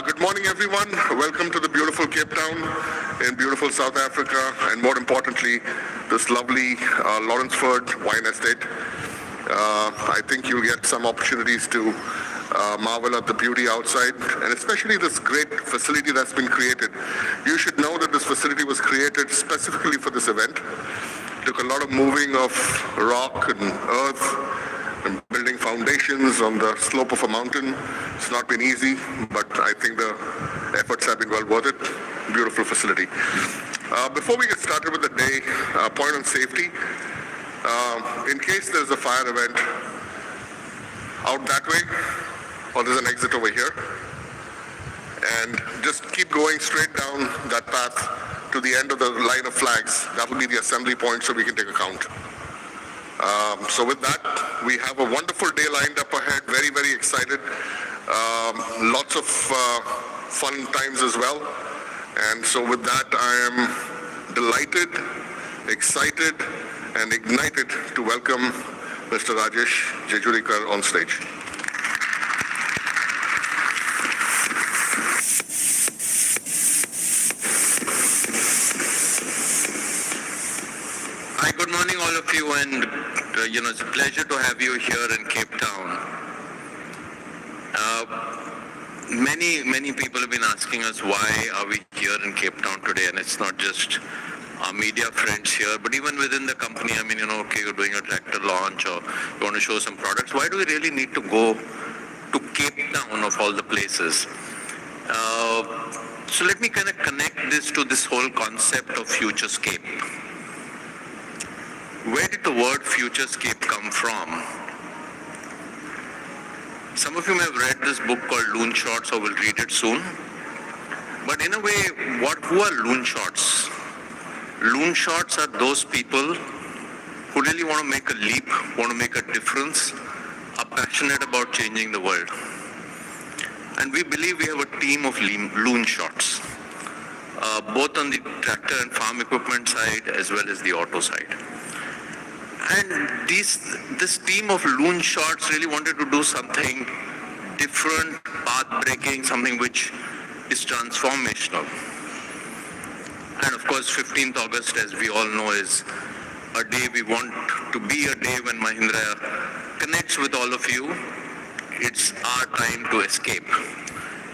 Good morning, everyone. Welcome to the beautiful Cape Town in beautiful South Africa, and more importantly, this lovely Lawrenceford wine estate. I think you'll get some opportunities to marvel at the beauty outside, and especially this great facility that's been created. You should know that this facility was created specifically for this event. Took a lot of moving of rock and earth and building foundations on the slope of a mountain. It's not been easy, but I think the efforts have been well worth it. Beautiful facility. Before we get started with the day, point on safety. In case there's a fire event out that way, or there's an exit over here, and just keep going straight down that path to the end of the line of flags. That will be the assembly point, so we can take a count. So with that, we have a wonderful day lined up ahead. Very, very excited. Lots of fun times as well. And so with that, I am delighted, excited, and ignited to welcome Mr. Rajesh Jejurikar on stage. Hi, good morning all of you, and it's a pleasure to have you here in Cape Town. Many people have been asking us why are we here in Cape Town today, and it's not just our media friends here, but even within the company. Okay, you're doing a tractor launch or you want to show some products. Why do we really need to go to Cape Town of all the places? So let me kind of connect this to this whole concept of futurescape. Where did the word futurescape come from? Some of you may have read this book called Loon Shots or will read it soon. But in a way, who are loon shots? Loon shots are those people who really want to make a leap, want to make a difference, are passionate about changing the world. And we believe we have a team of loon shots, both on the tractor and farm equipment side as well as the auto side. And this team of loon shots really wanted to do something different, path-breaking, something which is transformational. And of course, 15th August, as we all know, is a day we want to be a day when Mahindra connects with all of you. It's our time to escape.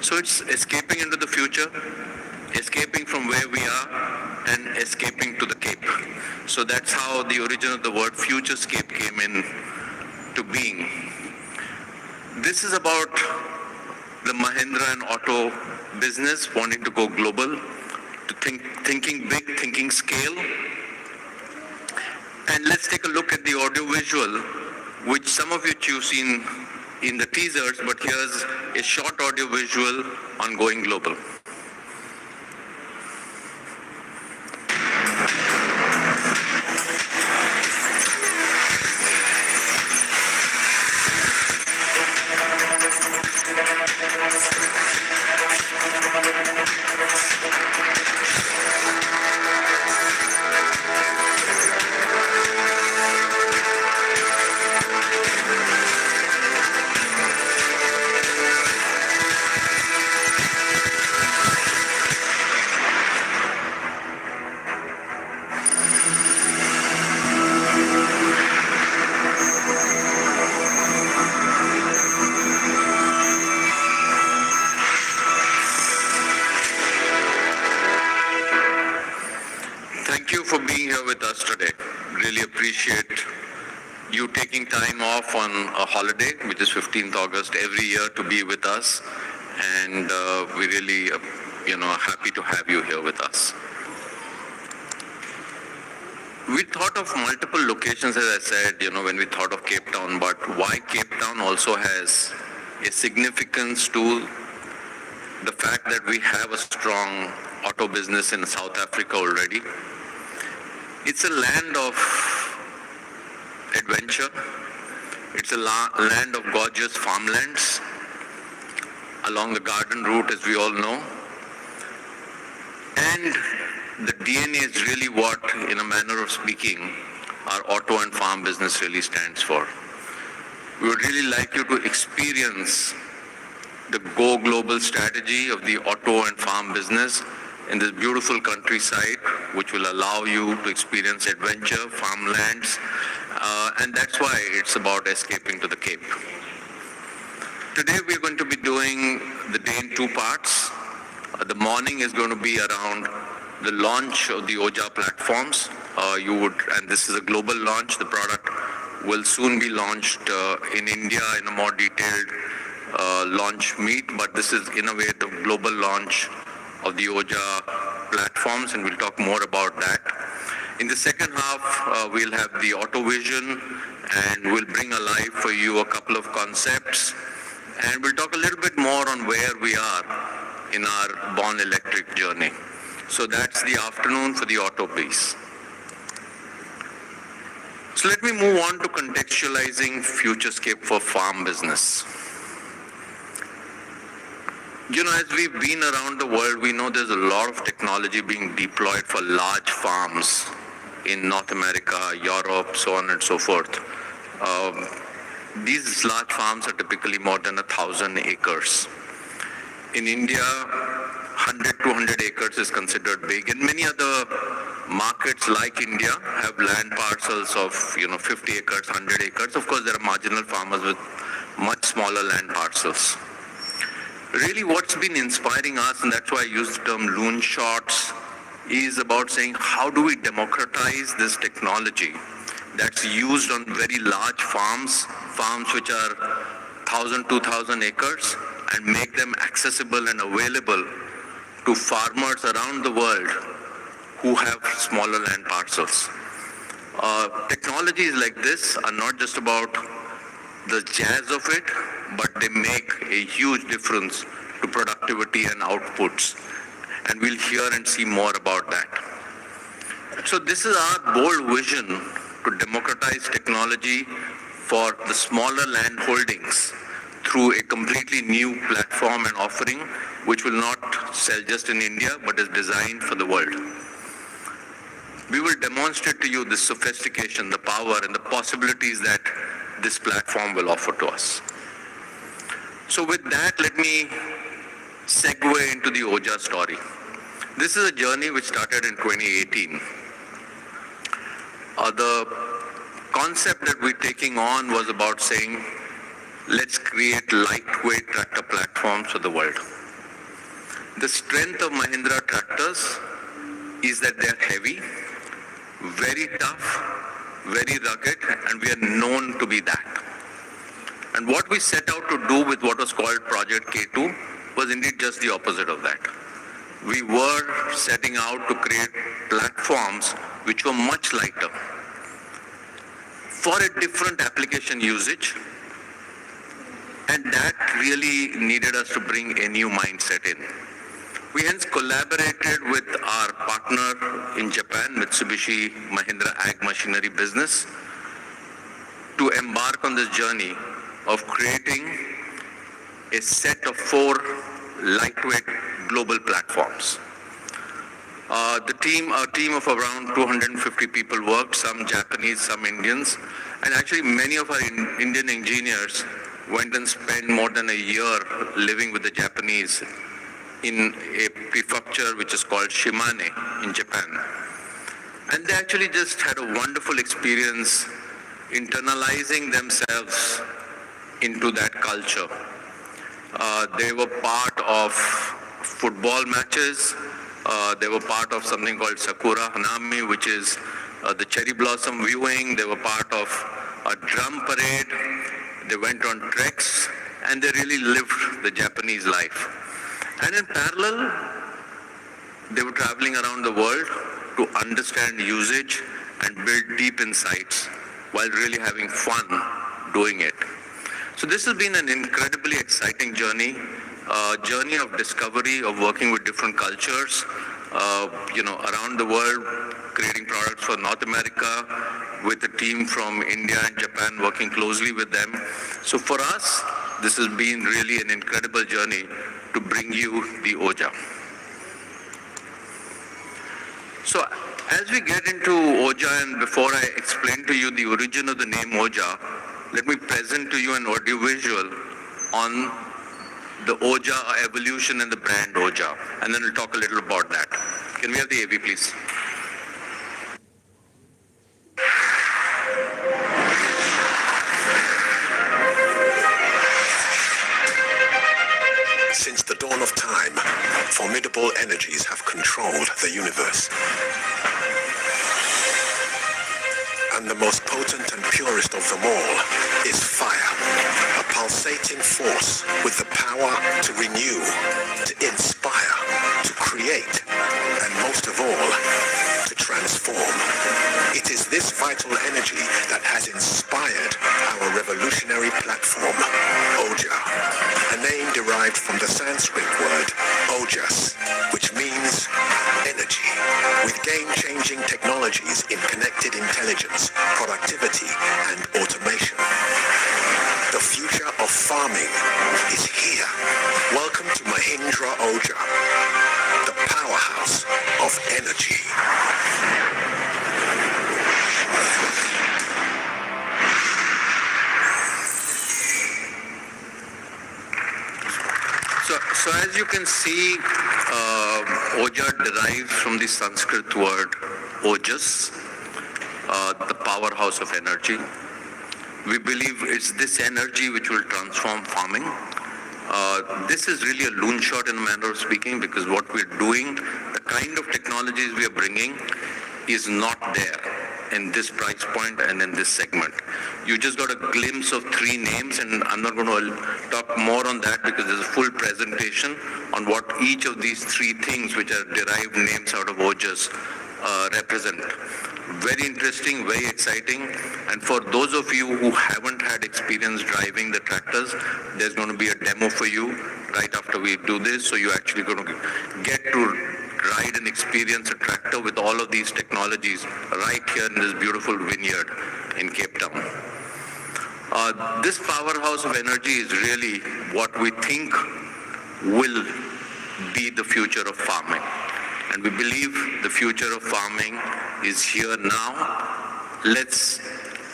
So it's escaping into the future, escaping from where we are, and escaping to the Cape. So that's how the origin of the word futurescape came in to being. This is about the Mahindra and auto business wanting to go global, to thinking big, thinking scale. And let's take a look at the audio-visual, which some of which you've seen in the teasers, but here's a short audio-visual on going global. Thank you for being here with us today. Really appreciate you taking time off on a holiday, which is 15th August, every year to be with us. And we really, are happy to have you here with us. We thought of multiple locations, as I said, when we thought of Cape Town, but why Cape Town also has a significance to the fact that we have a strong auto business in South Africa already. It's a land of adventure. It's a land of gorgeous farmlands along the garden route, as we all know. And the DNA is really what, in a manner of speaking, our auto and farm business really stands for. We would really like you to experience the go global strategy of the auto and farm business in this beautiful countryside, which will allow you to experience adventure, farmlands, and that's why it's about escaping to the Cape. Today we're going to be doing the day in two parts. The morning is going to be around the launch of the OJA platforms. And this is a global launch. The product will soon be launched in India in a more detailed launch meet, but this is in a way the global launch of the OJA platforms, and we'll talk more about that. In the second half, we'll have the auto vision, and we'll bring alive for you a couple of concepts, and we'll talk a little bit more on where we are in our born electric journey. So that's the afternoon for the auto piece. So let me move on to contextualizing Futurescape for farm business. You know, as we've been around the world, we know there's a lot of technology being deployed for large farms in North America, Europe, so on and so forth. These large farms are typically more than 1,000 acres. In India, 100, 200 acres is considered big, and many other markets like India have land parcels of 50 acres, 100 acres. Of course, there are marginal farmers with much smaller land parcels. Really, what's been inspiring us, and that's why I use the term loon shots, is about saying how do we democratize this technology that's used on very large farms which are 1,000, 2,000 acres, and make them accessible and available to farmers around the world who have smaller land parcels. Technologies like this are not just about the jazz of it, but they make a huge difference to productivity and outputs. And we'll hear and see more about that. So this is our bold vision to democratize technology for the smaller land holdings through a completely new platform and offering, which will not sell just in India, but is designed for the world. We will demonstrate to you the sophistication, the power, and the possibilities that this platform will offer to us. So with that, let me segue into the OJA story. This is a journey which started in 2018. The concept that we're taking on was about saying, let's create lightweight tractor platforms for the world. The strength of Mahindra tractors is that they're heavy, very tough, very rugged, and we are known to be that. And what we set out to do with what was called Project K2 was indeed just the opposite of that. We were setting out to create platforms which were much lighter for a different application usage, and that really needed us to bring a new mindset in. We hence collaborated with our partner in Japan, Mitsubishi Mahindra Ag Machinery business, to embark on this journey of creating a set of 4 lightweight global platforms. A team of around 250 people worked, some Japanese, some Indians, and actually many of our Indian engineers went and spent more than a year living with the Japanese in a prefecture which is called Shimane in Japan. And they actually just had a wonderful experience internalizing themselves into that culture. They were part of football matches. They were part of something called Sakura Hanami, which is the cherry blossom viewing. They were part of a drum parade. They went on treks, and they really lived the Japanese life. And in parallel, they were traveling around the world to understand usage and build deep insights while really having fun doing it. So this has been an incredibly exciting journey, a journey of discovery, of working with different cultures, around the world, creating products for North America, with a team from India and Japan working closely with them. So for us, this has been really an incredible journey to bring you the OJA. So as we get into OJA, and before I explain to you the origin of the name OJA, let me present to you an audiovisual on the Oja evolution and the brand Oja. And then we'll talk a little about that. Can we have the AV, please? Since the dawn of time, formidable energies have controlled the universe. And the most potent and purest of them all is fire, a pulsating force with the power to renew, to inspire, to create, and most of all, to transform. It is this vital energy that has inspired our revolutionary platform, Oja, a name derived from the Sanskrit word Ojas, which means energy, with game-changing technologies in connected intelligence, productivity, and automation. The future of farming is here. Welcome to Mahindra Oja, the powerhouse of energy. So as you can see, Oja derives from the Sanskrit word Ojas, the powerhouse of energy. We believe it's this energy which will transform farming. This is really a loon shot in a manner of speaking, because what we're doing, the kind of technologies we are bringing is not there in this price point and in this segment. You just got a glimpse of three names, and I'm not going to talk more on that because there's a full presentation on what each of these three things, which are derived names out of Ojas, represent. Very interesting, very exciting. And for those of you who haven't had experience driving the tractors, there's going to be a demo for you right after we do this. So you're actually going to get to ride and experience a tractor with all of these technologies right here in this beautiful vineyard in Cape Town. This powerhouse of energy is really what we think will be the future of farming. And we believe the future of farming is here now. Let's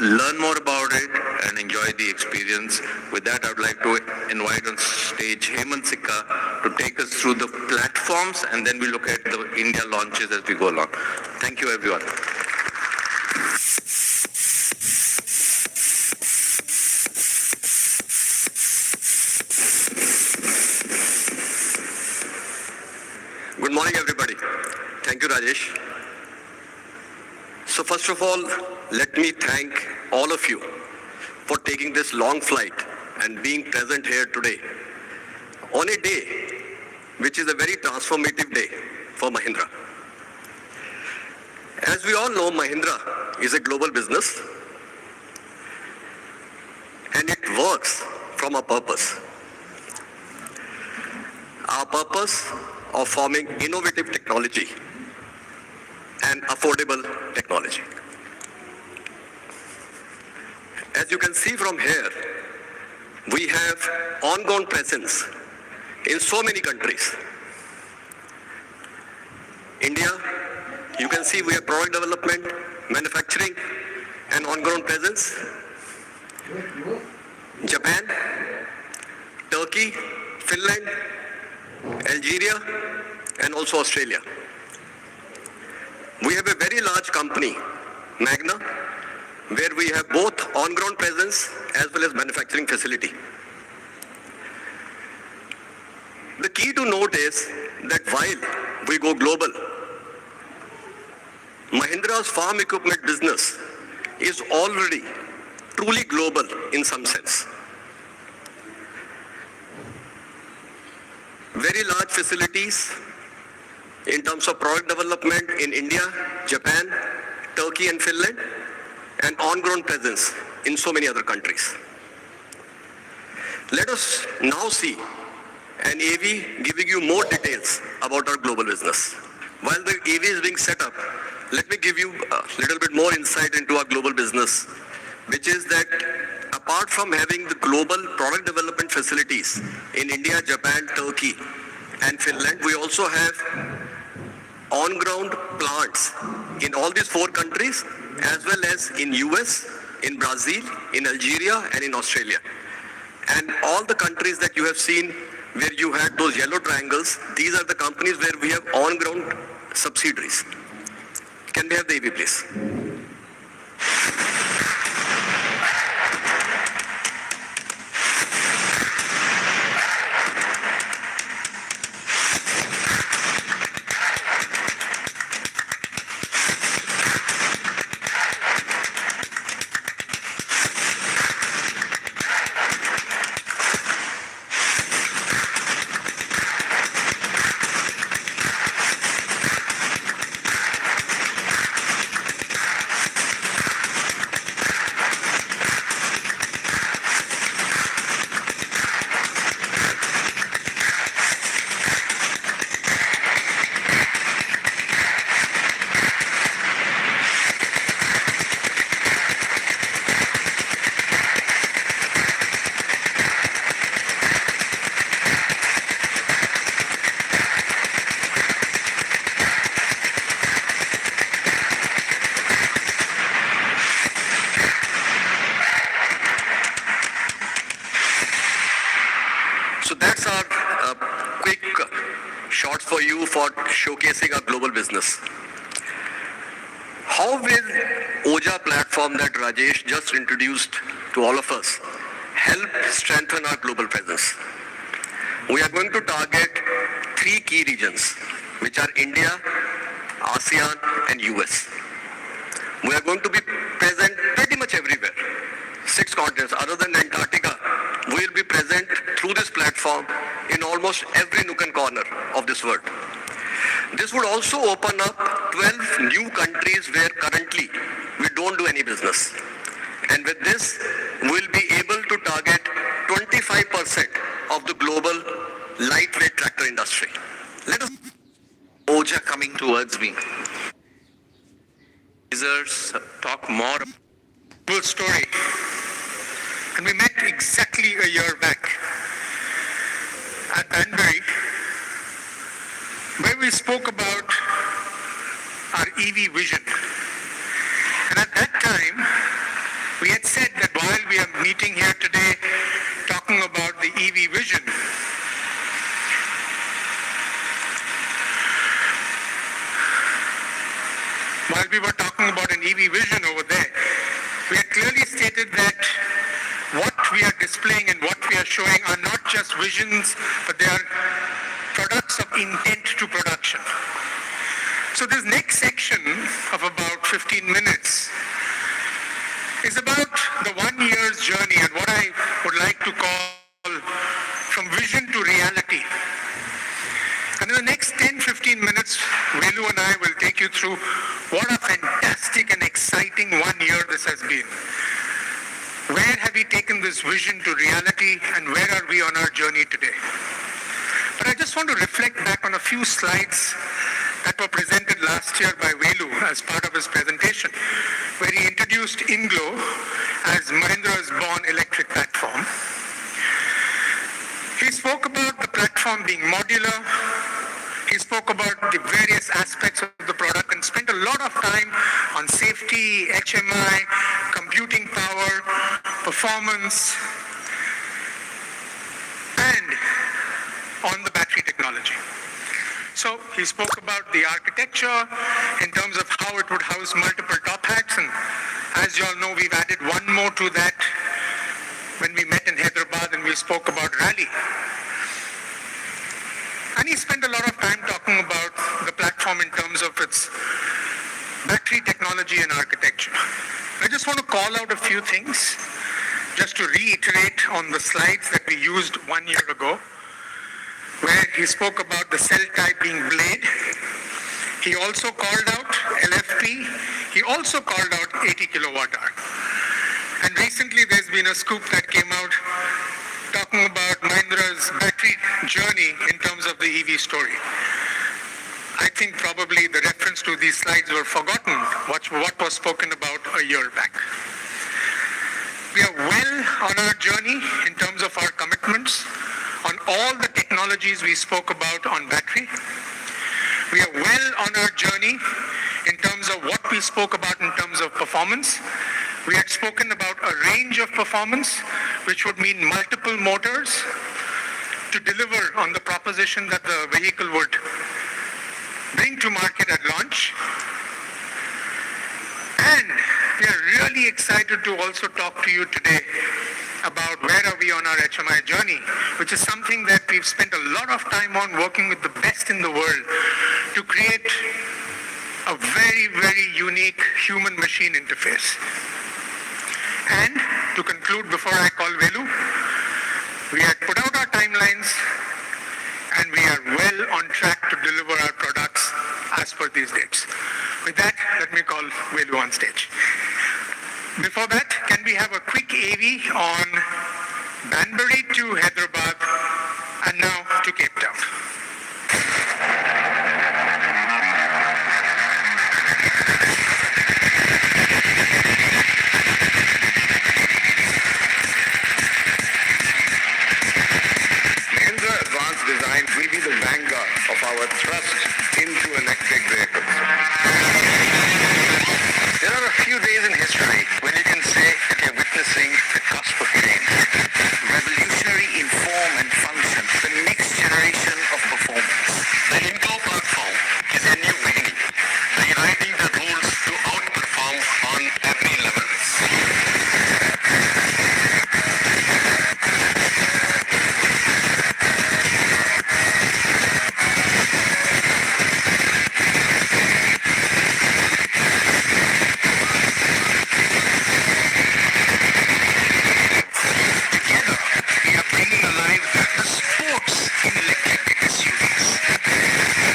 learn more about it and enjoy the experience. With that, I would like to invite on stage Hemant Sikka to take us through the platforms, and then we look at the India launches as we go along. Thank you, everyone. Good morning, everybody. Thank you, Rajesh. So first of all, let me thank all of you for taking this long flight and being present here today on a day which is a very transformative day for Mahindra. As we all know, Mahindra is a global business and it works from a purpose. Our purpose of forming innovative technology and affordable technology. As you can see from here, we have ongoing presence in so many countries. India, you can see we have product development, manufacturing, and ongoing presence. Japan, Turkey, Finland, Algeria, and also Australia. We have a very large company, Magna, where we have both on-ground presence as well as manufacturing facility. The key to note is that while we go global, Mahindra's farm equipment business is already truly global in some sense. Very large facilities in terms of product development in India, Japan, Turkey and Finland, and on-ground presence in so many other countries. Let us now see an AV giving you more details about our global business. While the AV is being set up, let me give you a little bit more insight into our global business, which is that apart from having the global product development facilities in India, Japan, Turkey, and Finland, we also have on-ground plants in all these 4 countries, as well as in US, in Brazil, in Algeria, and in Australia. And all the countries that you have seen where you had those yellow triangles, these are the companies where we have on-ground subsidiaries. Can we have the EV, please? So that's our quick shots for you for showcasing our global business. How will OJA platform that Rajesh just introduced to all of us help strengthen our global presence? We are going to target 3 key regions, which are India, ASEAN, and US. We are going to be present pretty much everywhere. 6 continents, other than Antarctica, we will be present through this platform in almost every nook and corner of this world. This would also open up 12 new countries where currently we don't do any business. And with this, we'll be able to target 25% of the global lightweight tractor industry. Let us OJA coming towards me. Users talk more. Full story. And we met exactly a year back at Banbury, where we spoke about our EV vision. And at that time, we had said that while we are meeting here today talking about the EV vision, while we were talking about an EV vision over there, we had clearly stated that what we are displaying and what we are showing are not just visions, but they are products of intent to production. So this next section of about 15 minutes is about the 1 year's journey and what I would like to call from vision to reality. And in the next 10-15 minutes, Velu and I will take you through what a fantastic and exciting 1 year this has been. Where have we taken this vision to reality and where are we on our journey today? But I just want to reflect back on a few slides that were presented last year by Velu as part of his presentation, where he introduced INGLO as Mahindra's born electric platform. He spoke about the platform being modular. He spoke about the various aspects of the product and spent a lot of time on safety, HMI, computing power, performance, and on the battery technology. So he spoke about the architecture in terms of how it would house multiple top hats, and as you all know, we've added one more to that when we met in Hyderabad and we spoke about Rally. And he spent a lot of time talking about the platform in terms of its battery technology and architecture. I just want to call out a few things, just to reiterate on the slides that we used 1 year ago, where he spoke about the cell type being blade. He also called out LFP. He also called out 80 kilowatt hour. And recently there's been a scoop that came out talking about Mahindra's battery journey in terms of the EV story. I think probably the reference to these slides were forgotten, what was spoken about a year back. We are well on our journey in terms of our commitments on all the technologies we spoke about on battery. We are well on our journey in terms of what we spoke about in terms of performance. We had spoken about a range of performance, which would mean multiple motors, to deliver on the proposition that the vehicle would bring to market at launch. And we are really excited to also talk to you today about where are we on our HMI journey, which is something that we've spent a lot of time on working with the best in the world to create a very, very unique human-machine interface. And to conclude, before I call Velu, we had put out our timelines and we are well on track to deliver our products as per these dates. With that, let me call Velu on stage. Before that, can we have a quick AV on Banbury to Hyderabad and now to Cape Town? Mahindra Advanced Design will be the vanguard of our thrust into electric vehicles. There are a few days in history when you can say that you're witnessing the cusp of change. Revolutionary in form and function, the next generation of performance. The Inco platform is a new beginning, rewriting the rules to outperform on every level.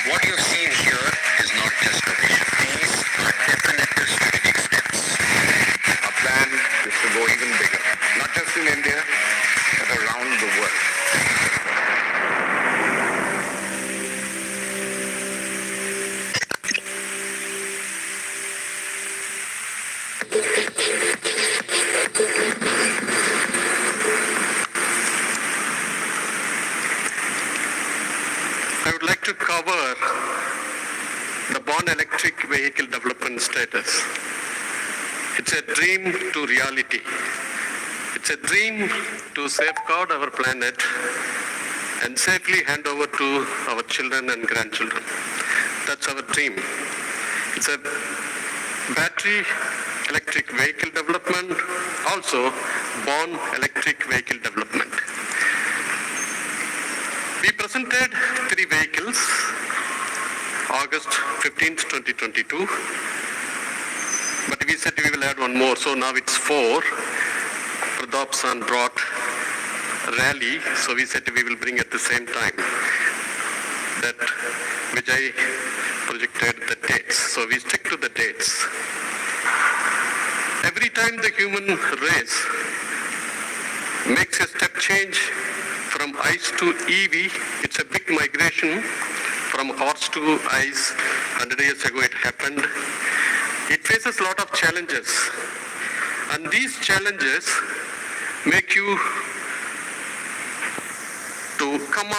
What you've seen here is not just a vision. These are definite strategic steps. Our plan is to go even bigger, not just in India, but around the world. I would like to cover the Born Electric Vehicle Development status. It's a dream to reality. It's a dream to safeguard our planet and safely hand over to our children and grandchildren. That's our dream. It's a battery electric vehicle development, also born electric vehicle development. We presented 3 vehicles, August 15th, 2022. But we said we will add one more, so now it's 4. Pradap San brought Rally, so we said we will bring at the same time. That Vijay projected the dates, so we stick to the dates. Every time the human race makes a step change from ICE to EV, it's a big migration from horse to ICE. 100 years ago it happened. It faces a lot of challenges. And these challenges make you to come up